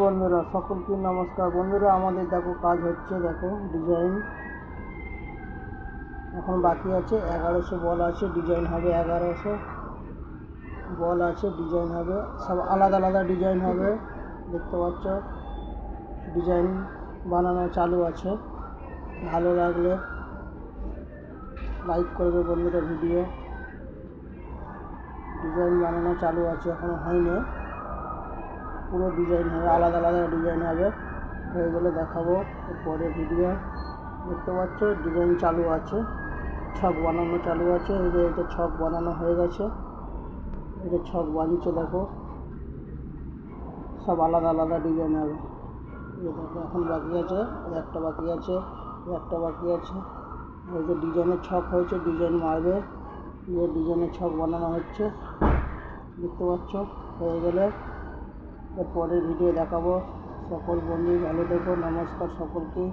বন্ধুরা সকলকে নমস্কার। বন্ধুরা আমাদের দেখো কাজ হচ্ছে, দেখো ডিজাইন এখন বাকি আছে। 1100 বল আছে, ডিজাইন হবে 1100 বল আছে, ডিজাইন হবে সব আলাদা আলাদা ডিজাইন হবে। দেখতে পাচ্ছ ডিজাইন বানানো চালু আছে। ভালো লাগলে লাইক করবে বন্ধুরা। ভিডিও ডিজাইন বানানো চালু আছে, এখনো হয়নি। পুরো ডিজাইন হবে, আলাদা আলাদা ডিজাইন হবে। হয়ে গেলে দেখাবো পরে ভিডিও। দেখতে পাচ্ছ ডিজাইন চালু আছে, ছক বানানো চালু আছে। এই যে এটা ছক বানানো হয়ে গেছে, এটা ছক বানিয়েছে। দেখো সব আলাদা আলাদা ডিজাইন হবে। এই দেখো এখন বাকি আছে, একটা বাকি আছে, একটা বাকি আছে। এই যে ডিজাইনের ছক হয়েছে, ডিজাইন মারবে। এই ডিজাইনের ছক বানানো হচ্ছে, দেখতে পাচ্ছ। হয়ে গেলে এরপরের ভিডিও দেখাবো। সকল বন্ধু ভালো থেকো, নমস্কার সকলকে।